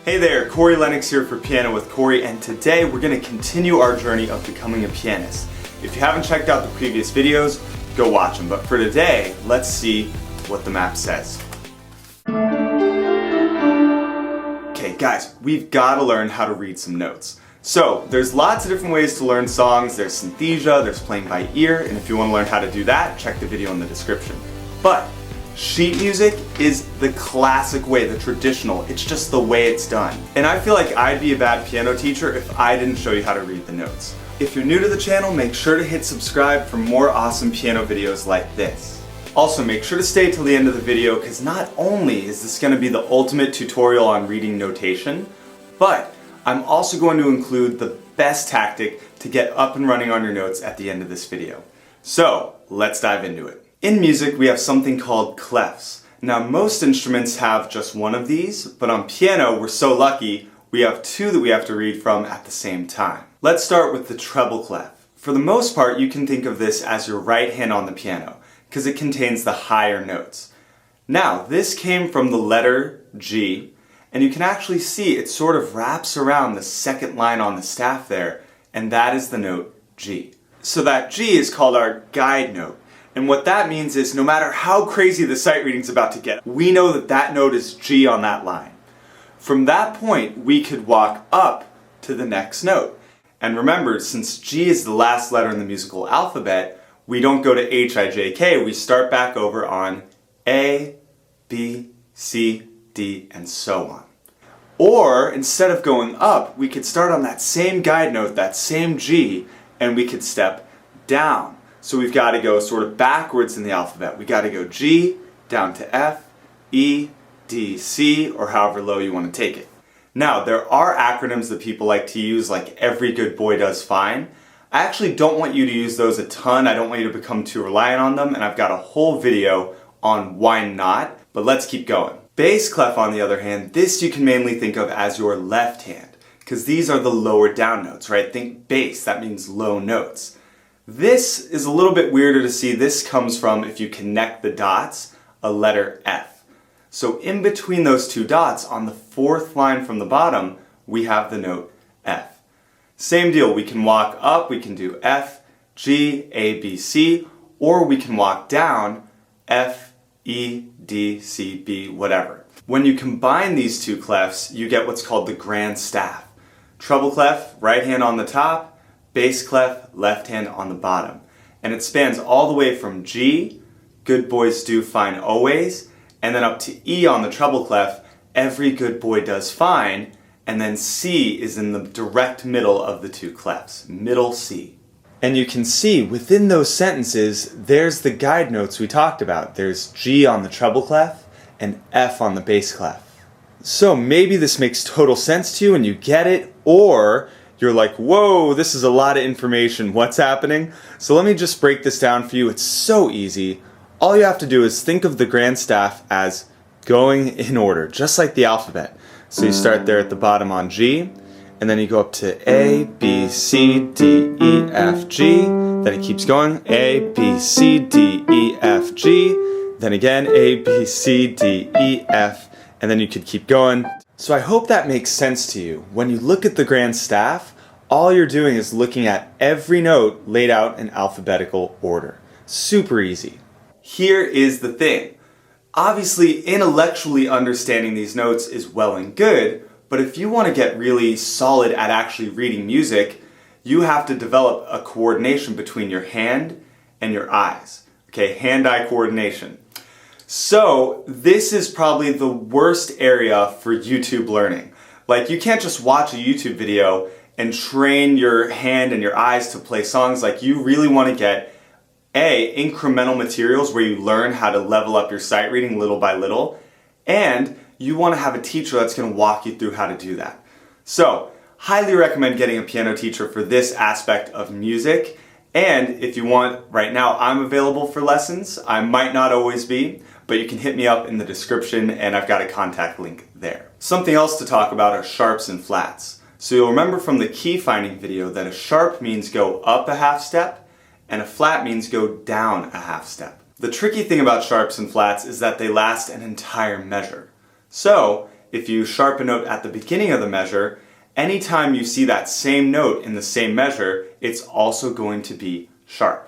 Hey there, Corey Lennox here for Piano with Corey, and today we're going to continue our journey of becoming a pianist. If you haven't checked out the previous videos, go watch them, but for today, let's see what the map says. Okay guys, we've got to learn how to read some notes. So, there's lots of different ways to learn songs. There's synesthesia, there's playing by ear, and if you want to learn how to do that, check the video in the description. But sheet music is the classic way, the traditional. It's just the way it's done. And I feel like I'd be a bad piano teacher if I didn't show you how to read the notes. If you're new to the channel, make sure to hit subscribe for more awesome piano videos like this. Also, make sure to stay till the end of the video because not only is this going to be the ultimate tutorial on reading notation, but I'm also going to include the best tactic to get up and running on your notes at the end of this video. So, let's dive into it. In music, we have something called clefs. Now, most instruments have just one of these, but on piano, we're so lucky, we have two that we have to read from at the same time. Let's start with the treble clef. For the most part, you can think of this as your right hand on the piano, because it contains the higher notes. Now, this came from the letter G, and you can actually see it sort of wraps around the second line on the staff there, and that is the note G. So that G is called our guide note. And what that means is no matter how crazy the sight reading's about to get, we know that that note is G on that line. From that point, we could walk up to the next note. And remember, since G is the last letter in the musical alphabet, we don't go to H, I, J, K, we start back over on A, B, C, D, and so on. Or, instead of going up, we could start on that same guide note, that same G, and we could step down. So we've got to go sort of backwards in the alphabet. We got to go G, down to F, E, D, C, or however low you want to take it. Now, there are acronyms that people like to use, like Every Good Boy Does Fine. I actually don't want you to use those a ton. I don't want you to become too reliant on them, and I've got a whole video on why not, but let's keep going. Bass clef, on the other hand, this you can mainly think of as your left hand, because these are the lower down notes, right? Think bass, that means low notes. This is a little bit weirder to see. This comes from, if you connect the dots, a letter F. So in between those two dots, on the fourth line from the bottom, we have the note F. Same deal, we can walk up, we can do F, G, A, B, C, or we can walk down F, E, D, C, B, whatever. When you combine these two clefs, you get what's called the grand staff. Treble clef, right hand on the top, bass clef, left hand on the bottom. And it spans all the way from G, good boys do fine always, and then up to E on the treble clef, every good boy does fine, and then C is in the direct middle of the two clefs, middle C. And you can see within those sentences, there's the guide notes we talked about. There's G on the treble clef and F on the bass clef. So maybe this makes total sense to you and you get it, or you're like, whoa, this is a lot of information, what's happening? So let me just break this down for you. It's so easy. All you have to do is think of the grand staff as going in order, just like the alphabet. So you start there at the bottom on G, and then you go up to A, B, C, D, E, F, G. Then it keeps going, A, B, C, D, E, F, G. Then again, A, B, C, D, E, F, and then you could keep going. So I hope that makes sense to you. When you look at the grand staff, all you're doing is looking at every note laid out in alphabetical order. Super easy. Here is the thing. Obviously, intellectually understanding these notes is well and good, but if you want to get really solid at actually reading music, you have to develop a coordination between your hand and your eyes. Okay, hand-eye coordination. So this is probably the worst area for YouTube learning. Like, you can't just watch a YouTube video and train your hand and your eyes to play songs. Like, you really want to get incremental materials where you learn how to level up your sight reading little by little, and you want to have a teacher that's going to walk you through how to do that. So, highly recommend getting a piano teacher for this aspect of music. And if you want, right now I'm available for lessons. I might not always be, but you can hit me up in the description and I've got a contact link there. Something else to talk about are sharps and flats. So you'll remember from the key finding video that a sharp means go up a half step and a flat means go down a half step. The tricky thing about sharps and flats is that they last an entire measure. So if you sharp a note at the beginning of the measure, anytime you see that same note in the same measure, it's also going to be sharp.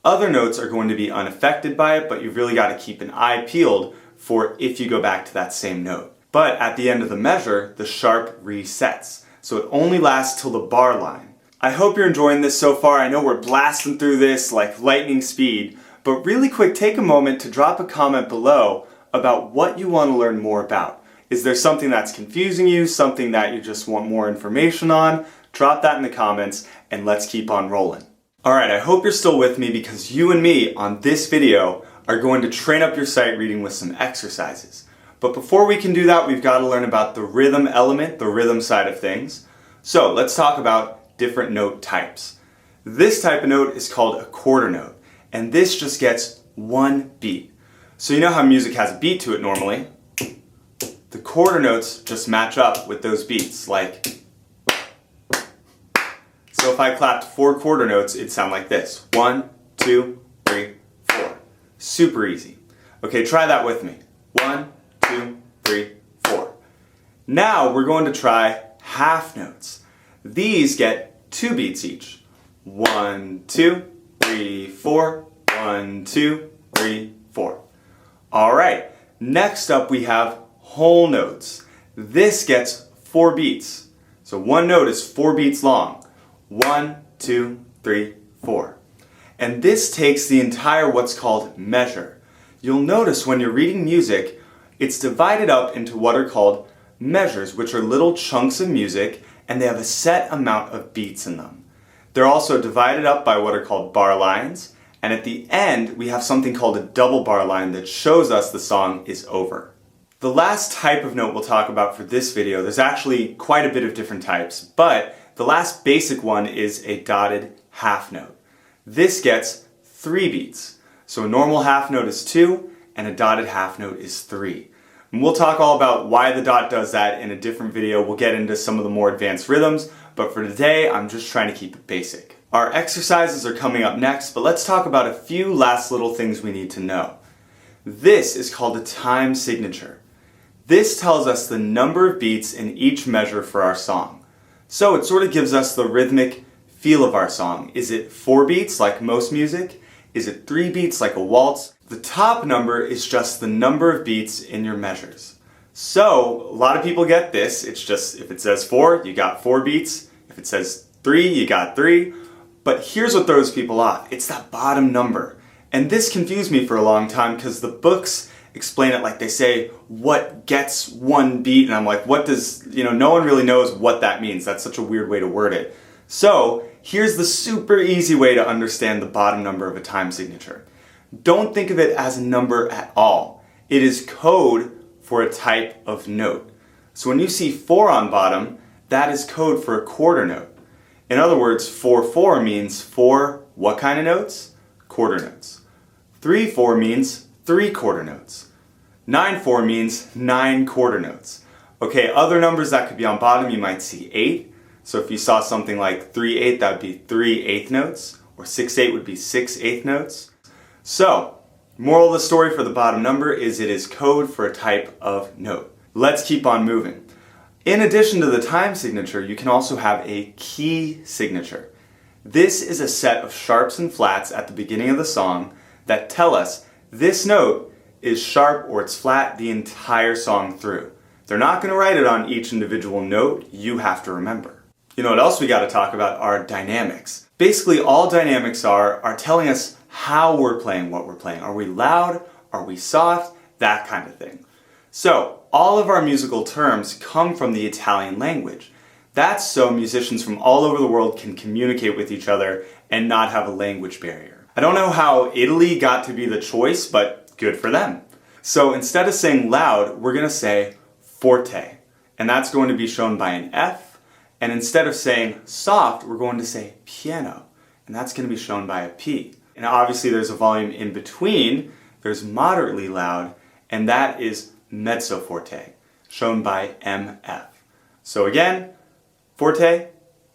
Other notes are going to be unaffected by it, but you've really got to keep an eye peeled for if you go back to that same note. But at the end of the measure, the sharp resets. So it only lasts till the bar line. I hope you're enjoying this so far. I know we're blasting through this like lightning speed, but really quick, take a moment to drop a comment below about what you want to learn more about. Is there something that's confusing you, something that you just want more information on? Drop that in the comments and let's keep on rolling. Alright, I hope you're still with me because you and me on this video are going to train up your sight reading with some exercises. But before we can do that, we've got to learn about the rhythm element, the rhythm side of things. So let's talk about different note types. This type of note is called a quarter note, and this just gets one beat. So you know how music has a beat to it normally? The quarter notes just match up with those beats, like. So if I clapped 4 quarter notes, it'd sound like this. 1, 2, 3, 4. Super easy. Okay, try that with me. 1, 2, 3, 4. Now we're going to try half notes. These get 2 beats each. 1, 2, 3, 4. 1, 2, 3, 4. Alright, next up we have whole notes. This gets 4 beats. So one note is 4 beats long. 1, 2, 3, 4. And this takes the entire what's called measure. You'll notice when you're reading music, it's divided up into what are called measures, which are little chunks of music, and they have a set amount of beats in them. They're also divided up by what are called bar lines, and at the end, we have something called a double bar line that shows us the song is over. The last type of note we'll talk about for this video, there's actually quite a bit of different types, but the last basic one is a dotted half note. This gets 3 beats. So a normal half note is 2, and a dotted half note is 3. And we'll talk all about why the dot does that in a different video. We'll get into some of the more advanced rhythms, but for today, I'm just trying to keep it basic. Our exercises are coming up next, but let's talk about a few last little things we need to know. This is called a time signature. This tells us the number of beats in each measure for our song. So it sort of gives us the rhythmic feel of our song. Is it 4 beats like most music? Is it 3 beats like a waltz? The top number is just the number of beats in your measures. So a lot of people get this. It's just if it says 4, you got 4 beats. If it says 3, you got 3. But here's what throws people off. It's that bottom number. And this confused me for a long time because the books explain it like they say what gets 1 beat, and I'm like, what does, no one really knows what that means. That's such a weird way to word it. So here's the super easy way to understand the bottom number of a time signature. Don't think of it as a number at all. It is code for a type of note. So when you see 4 on bottom, that is code for a quarter note. In other words, 4/4 means 4 what kind of notes? Quarter notes. 3/4 means 3 quarter notes. 9/4 means 9 quarter notes. Okay, other numbers that could be on bottom, you might see 8. So if you saw something like 3/8, that would be 3/8 notes, or 6/8 would be 6/8 notes. So, moral of the story for the bottom number is it is code for a type of note. Let's keep on moving. In addition to the time signature, you can also have a key signature. This is a set of sharps and flats at the beginning of the song that tell us this note is sharp or it's flat the entire song through. They're not going to write it on each individual note. You have to remember. You know what else we got to talk about are dynamics. Basically, all dynamics are telling us how we're playing what we're playing. Are we loud? Are we soft? That kind of thing. So, all of our musical terms come from the Italian language. That's so musicians from all over the world can communicate with each other and not have a language barrier. I don't know how Italy got to be the choice, but good for them. So instead of saying loud, we're going to say forte. And that's going to be shown by an F. And instead of saying soft, we're going to say piano. And that's going to be shown by a P. And obviously there's a volume in between. There's moderately loud, and that is mezzo forte, shown by MF. So again, forte,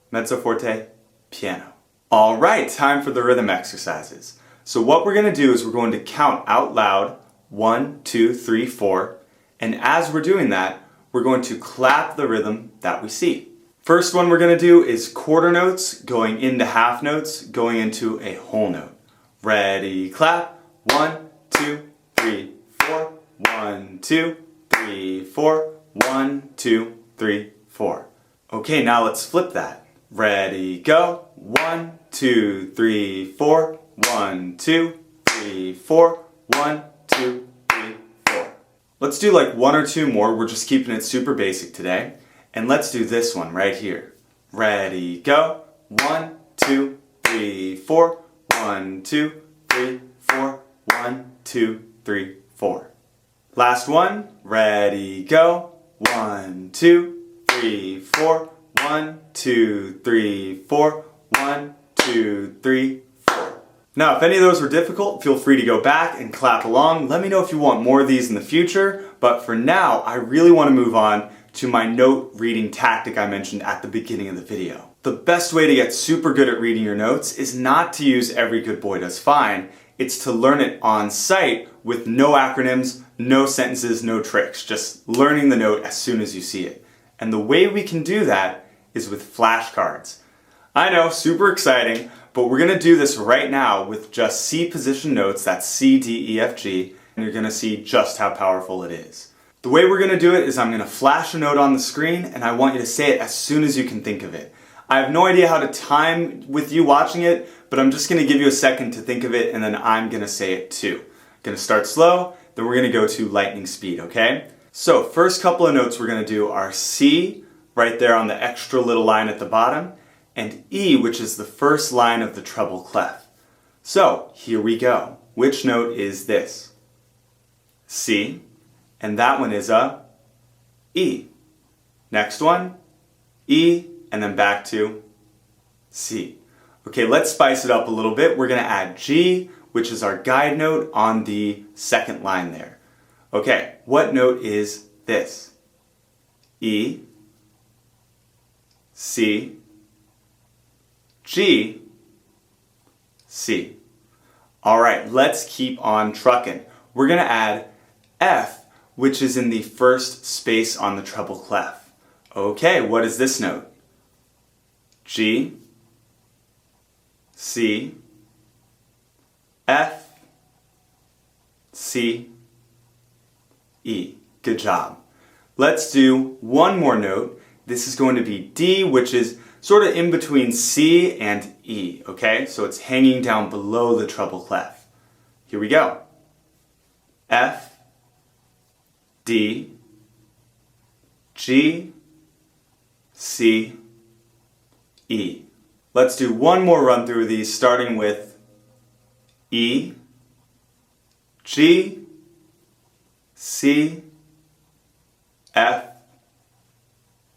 mezzo forte, piano. All right, time for the rhythm exercises. So what we're going to do is we're going to count out loud 1, 2, 3, 4, and as we're doing that, we're going to clap the rhythm that we see. First one we're going to do is quarter notes going into half notes going into a whole note. Ready, clap. 1, 2, 3, 4. 1, 2, 3, 4. 1, 2, 3, 4. Okay, now let's flip that. Ready, go. 1, 2, 3, 4. 1, 2, 3, 4. 1, 2, 3, 4. Let's do like one or two more. We're just keeping it super basic today. And let's do this one right here. Ready, go. 1, 2, 3, 4. 1, 2, 3, 4. 1, 2, 3, 4. Last one. Ready, go. 1, 2, 3, 4. 1, 2, 3, 4. 1, 2, 3, 4. Now, if any of those were difficult, feel free to go back and clap along. Let me know if you want more of these in the future. But for now, I really want to move on to my note reading tactic I mentioned at the beginning of the video. The best way to get super good at reading your notes is not to use Every Good Boy Does Fine. It's to learn it on site with no acronyms, no sentences, no tricks. Just learning the note as soon as you see it. And the way we can do that is with flashcards. I know, super exciting, but we're going to do this right now with just C position notes, that's C, D, E, F, G, and you're going to see just how powerful it is. The way we're going to do it is I'm going to flash a note on the screen and I want you to say it as soon as you can think of it. I have no idea how to time with you watching it, but I'm just going to give you a second to think of it and then I'm going to say it too. I'm going to start slow, then we're going to go to lightning speed, okay? So first couple of notes we're going to do are C, right there on the extra little line at the bottom, and E, which is the first line of the treble clef. So here we go. Which note is this? C, and that one is a E. Next one, E, and then back to C. Okay, let's spice it up a little bit. We're going to add G, which is our guide note on the second line there. Okay, what note is this? E, C, G, C. All right, let's keep on trucking. We're going to add F, which is in the first space on the treble clef. Okay, what is this note? G, C, F, C, E. Good job. Let's do one more note. This is going to be D, which is sort of in between C and E, okay? So it's hanging down below the treble clef. Here we go. F, D, G, C, E. Let's do one more run through these, starting with E, G, C, F,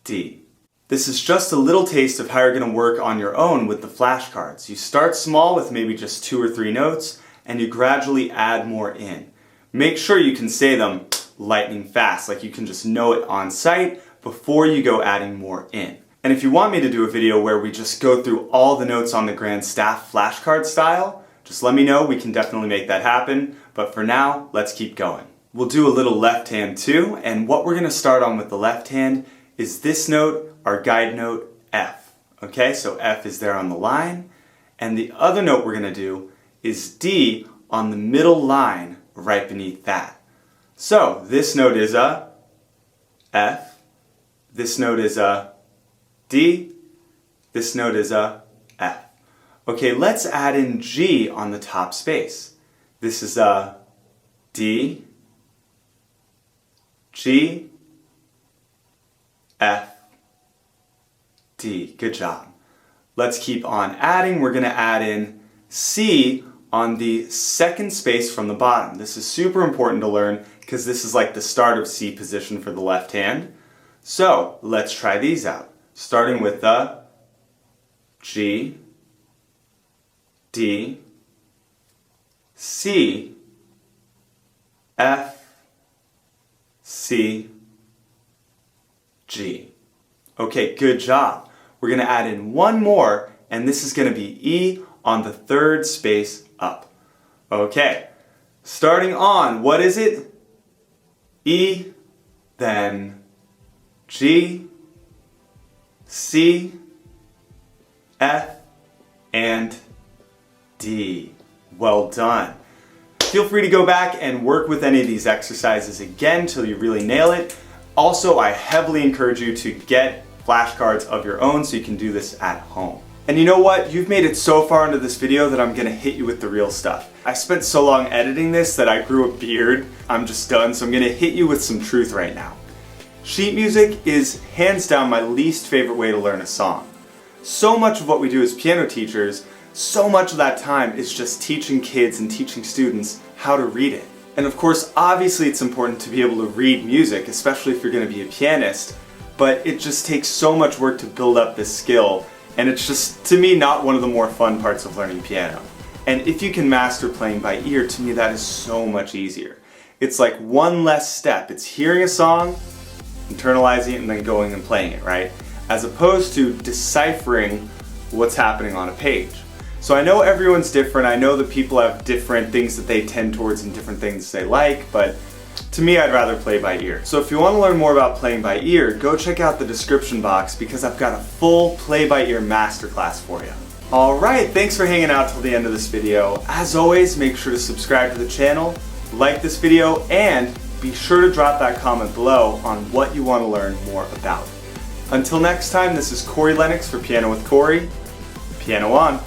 D. This is just a little taste of how you're going to work on your own with the flashcards. You start small with maybe just 2 or 3 notes, and you gradually add more in. Make sure you can say them lightning fast, like you can just know it on sight before you go adding more in. And if you want me to do a video where we just go through all the notes on the Grand Staff flashcard style, just let me know, we can definitely make that happen. But for now, let's keep going. We'll do a little left hand too, and what we're going to start on with the left hand is this note, our guide note, F. Okay, so F is there on the line, and the other note we're going to do is D on the middle line right beneath that. So this note is a F, this note is a D, this note is a F. Okay, let's add in G on the top space. This is a D, G, F, D. Good job. Let's keep on adding. We're going to add in C on the second space from the bottom. This is super important to learn because this is like the start of C position for the left hand. So let's try these out. Starting with the G, D, C, F, C, G. Okay, good job. We're going to add in one more, and this is going to be E on the third space up. Okay, starting on, what is it? E, then G, C, F, and D. Well done. Feel free to go back and work with any of these exercises again till you really nail it. Also, I heavily encourage you to get flashcards of your own so you can do this at home. And you know what? You've made it so far into this video that I'm gonna hit you with the real stuff. I spent so long editing this that I grew a beard. I'm just done, so I'm gonna hit you with some truth right now. Sheet music is hands down my least favorite way to learn a song. So much of what we do as piano teachers, so much of that time is just teaching kids and teaching students how to read it. And of course, obviously it's important to be able to read music, especially if you're going to be a pianist, but it just takes so much work to build up this skill, and it's just, to me, not one of the more fun parts of learning piano. And if you can master playing by ear, to me that is so much easier. It's like one less step. It's hearing a song, internalizing it, and then going and playing it, right? As opposed to deciphering what's happening on a page. So I know everyone's different, I know that people have different things that they tend towards and different things they like, but to me I'd rather play by ear. So if you want to learn more about playing by ear, go check out the description box because I've got a full play by ear masterclass for you. Alright, thanks for hanging out till the end of this video. As always, make sure to subscribe to the channel, like this video, and be sure to drop that comment below on what you want to learn more about. Until next time, this is Corey Lennox for Piano with Corey. Piano on.